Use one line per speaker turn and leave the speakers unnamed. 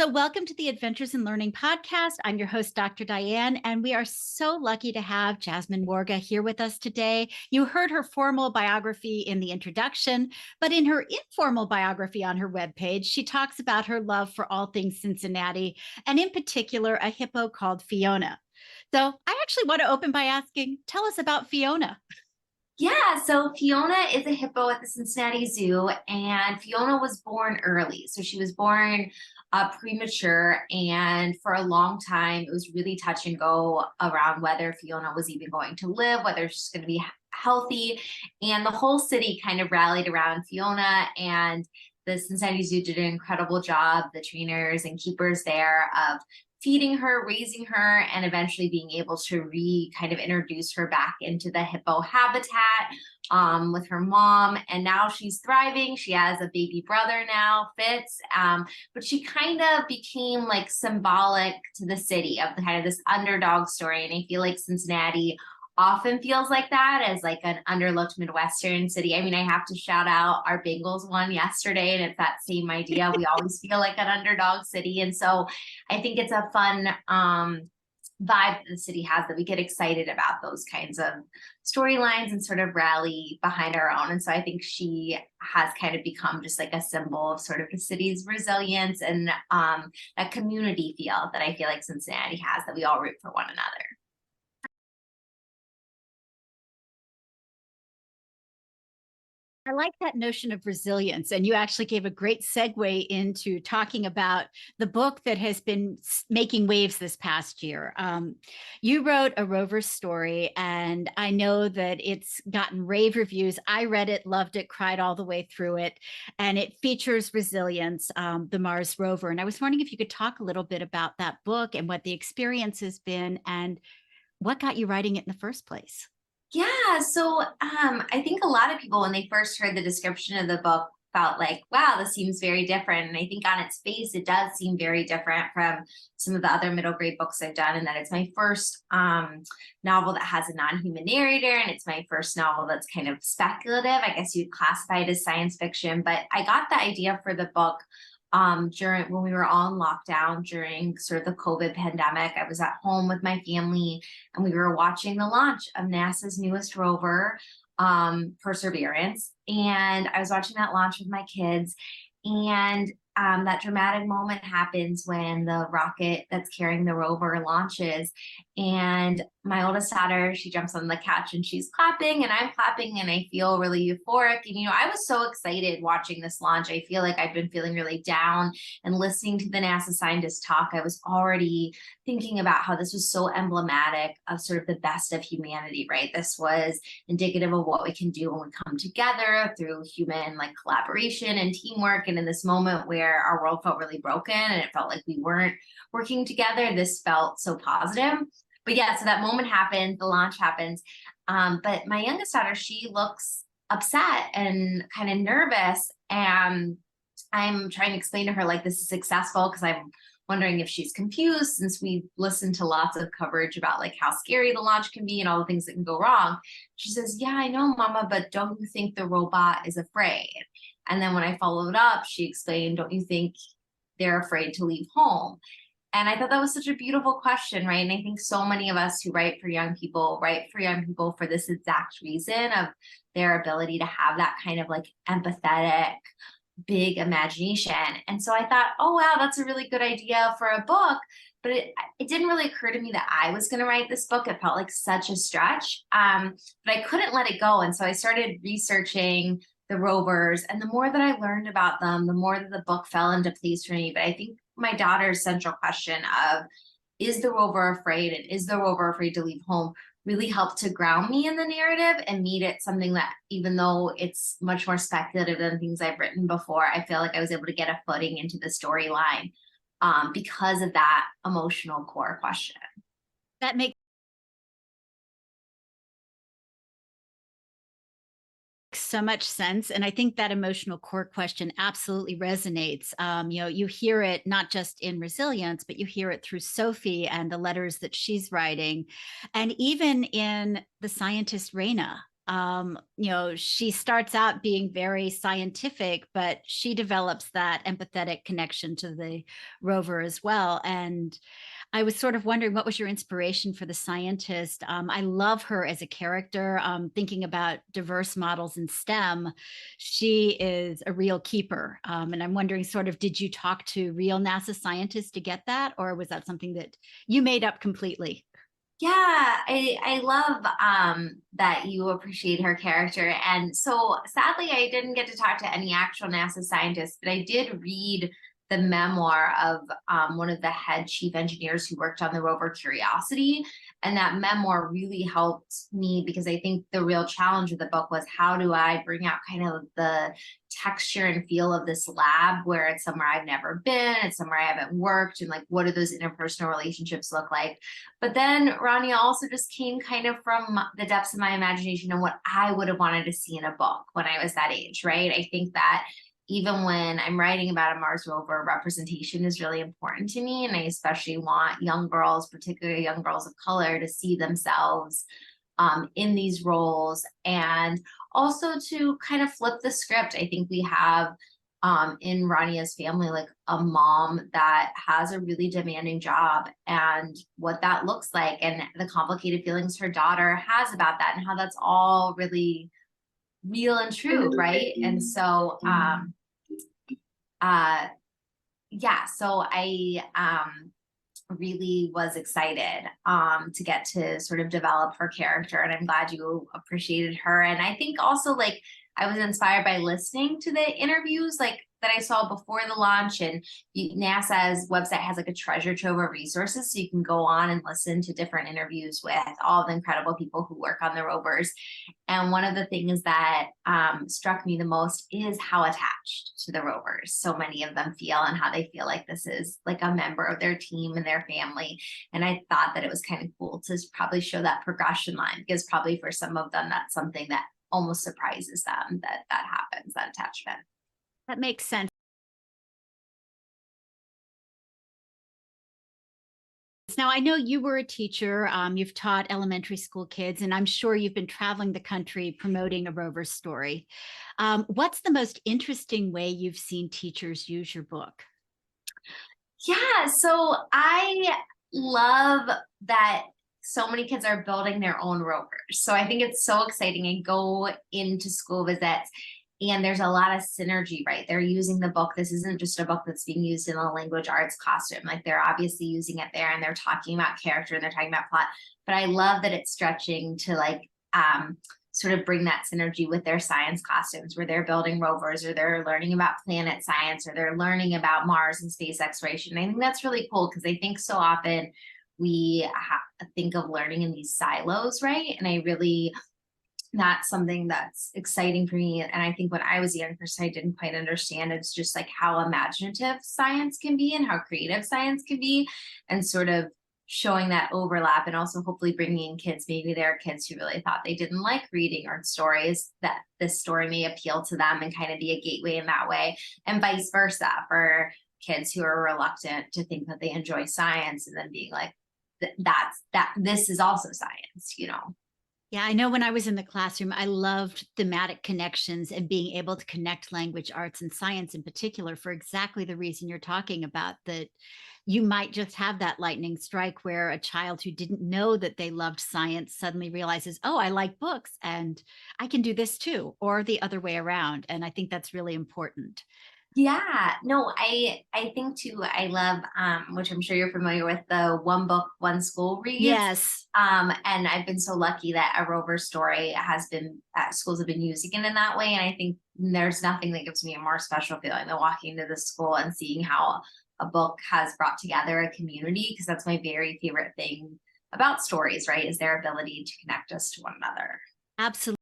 So, welcome to the Adventures in Learning podcast. I'm your host, Dr. Diane, and we are so lucky to have Jasmine Warga here with us today. You heard her formal biography in the introduction, but in her informal biography on her webpage, she talks about her love for all things Cincinnati, and in particular, a hippo called Fiona. So, I actually want to open by asking, tell us about Fiona.
Yeah, so Fiona is a hippo at the Cincinnati Zoo, and Fiona was born early. So she was born premature, and for a long time, it was really touch and go around whether Fiona was even going to live, whether she's going to be healthy. And the whole city kind of rallied around Fiona, and the Cincinnati Zoo did an incredible job, the trainers and keepers there, of feeding her, raising her, and eventually being able to kind of introduce her back into the hippo habitat with her mom. And now she's thriving. She has a baby brother now, Fitz. But she kind of became like symbolic to the city of the kind of this underdog story. And I feel like Cincinnati often feels like that, as like an underlooked Midwestern city. I mean, I have to shout out our Bengals won yesterday, and it's that same idea. We always feel like an underdog city. And so I think it's a fun vibe that the city has, that we get excited about those kinds of storylines and sort of rally behind our own. And so I think she has kind of become just like a symbol of sort of the city's resilience and that community feel that I feel like Cincinnati has, that we all root for one another.
I like that notion of resilience. And you actually gave a great segue into talking about the book that has been making waves this past year. You wrote a Rover story, and I know that it's gotten rave reviews. I read it, loved it, cried all the way through it. And it features resilience, the Mars rover. And I was wondering if you could talk a little bit about that book and what the experience has been and what got you writing it in the first place.
Yeah, so I think a lot of people, when they first heard the description of the book, felt like, wow, this seems very different. And I think on its face, it does seem very different from some of the other middle grade books I've done, and that it's my first novel that has a non-human narrator, and it's my first novel that's kind of speculative. I guess you'd classify it as science fiction, but I got the idea for the book during when we were all in lockdown during sort of the COVID pandemic. I was at home with my family, and we were watching the launch of NASA's newest rover, Perseverance. And I was watching that launch with my kids, and that dramatic moment happens when the rocket that's carrying the rover launches. And my oldest daughter, she jumps on the couch and she's clapping, and I'm clapping, and I feel really euphoric. And, I was so excited watching this launch. I feel like I've been feeling really down, and listening to the NASA scientists talk, I was already thinking about how this was so emblematic of sort of the best of humanity, right? This was indicative of what we can do when we come together through human like collaboration and teamwork. And in this moment where our world felt really broken and it felt like we weren't working together, this felt so positive. But yeah, so that moment happens, the launch happens. But my youngest daughter, she looks upset and kind of nervous. And I'm trying to explain to her, like, this is successful, because I'm wondering if she's confused, since we listened to lots of coverage about like how scary the launch can be and all the things that can go wrong. She says, yeah, I know, Mama, but don't you think the robot is afraid? And then when I followed up, she explained, don't you think they're afraid to leave home? And I thought that was such a beautiful question, right? And I think so many of us who write for young people for this exact reason, of their ability to have that kind of like empathetic, big imagination. And so I thought, oh, wow, that's a really good idea for a book. But it didn't really occur to me that I was going to write this book. It felt like such a stretch, but I couldn't let it go. And so I started researching the rovers. And the more that I learned about them, the more that the book fell into place for me. But I think my daughter's central question of, is the rover afraid, and is the rover afraid to leave home, really helped to ground me in the narrative and made it something that, even though it's much more speculative than things I've written before, I feel like I was able to get a footing into the storyline because of that emotional core question.
That makes so much sense. And I think that emotional core question absolutely resonates. You hear it not just in Resilience, but you hear it through Sophie and the letters that she's writing. And even in The Scientist Raina, She starts out being very scientific, but she develops that empathetic connection to the rover as well. And I was sort of wondering, what was your inspiration for the scientist? I love her as a character. Thinking about diverse models in STEM, she is a real keeper. And I'm wondering, sort of, did you talk to real NASA scientists to get that, or was that something that you made up completely?
Yeah, I love that you appreciate her character. And so sadly, I didn't get to talk to any actual NASA scientists, but I did read the memoir of one of the head chief engineers who worked on the rover Curiosity. And that memoir really helped me because I think the real challenge of the book was, how do I bring out kind of the texture and feel of this lab where it's somewhere I've never been, it's somewhere I haven't worked, and like, what do those interpersonal relationships look like? But then Rania also just came kind of from the depths of my imagination and what I would have wanted to see in a book when I was that age, right? I think that even when I'm writing about a Mars rover, representation is really important to me. And I especially want young girls, particularly young girls of color, to see themselves in these roles, and also to kind of flip the script. I think we have in Rania's family, like a mom that has a really demanding job, and what that looks like, and the complicated feelings her daughter has about that, and how that's all really real and true, right? And so yeah, so I really was excited to get to sort of develop her character, and I'm glad you appreciated her. And I think also, like, I was inspired by listening to the interviews like that I saw before the launch, and NASA's website has like a treasure trove of resources, so you can go on and listen to different interviews with all the incredible people who work on the rovers. And one of the things that struck me the most is how attached to the rovers so many of them feel, and how they feel like this is like a member of their team and their family. And I thought that it was kind of cool to probably show that progression line, because probably for some of them, that's something that almost surprises them, that happens, that attachment.
That makes sense. Now, I know you were a teacher. You've taught elementary school kids, and I'm sure you've been traveling the country promoting a rover story. What's the most interesting way you've seen teachers use your book?
Yeah, so I love that so many kids are building their own rovers. So I think it's so exciting. I go into school visits and there's a lot of synergy, right? They're using the book. This isn't just a book that's being used in a language arts costume. Like, they're obviously using it there, and they're talking about character, and they're talking about plot. But I love that it's stretching to like sort of bring that synergy with their science costumes, where they're building rovers, or they're learning about planet science, or they're learning about Mars and space exploration. I think that's really cool, because I think so often we think of learning in these silos, right? And I really, that's something that's exciting for me. And I think when I was a young person, I didn't quite understand. It's just like how imaginative science can be and how creative science can be, and sort of showing that overlap, and also hopefully bringing in kids, maybe there are kids who really thought they didn't like reading or stories, that this story may appeal to them and kind of be a gateway in that way, and vice versa for kids who are reluctant to think that they enjoy science, and then being like, this is also science, you know.
Yeah, I know when I was in the classroom, I loved thematic connections and being able to connect language, arts, and science in particular, for exactly the reason you're talking about, that you might just have that lightning strike where a child who didn't know that they loved science suddenly realizes, oh, I like books and I can do this too, or the other way around. And I think that's really important.
Yeah, no, I think too, I love which I'm sure you're familiar with, the one book, one school reads.
Yes.
And I've been so lucky that a Rover story has been, schools have been using it in that way. And I think there's nothing that gives me a more special feeling than walking into the school and seeing how a book has brought together a community, because that's my very favorite thing about stories, right? Is their ability to connect us to one another.
Absolutely.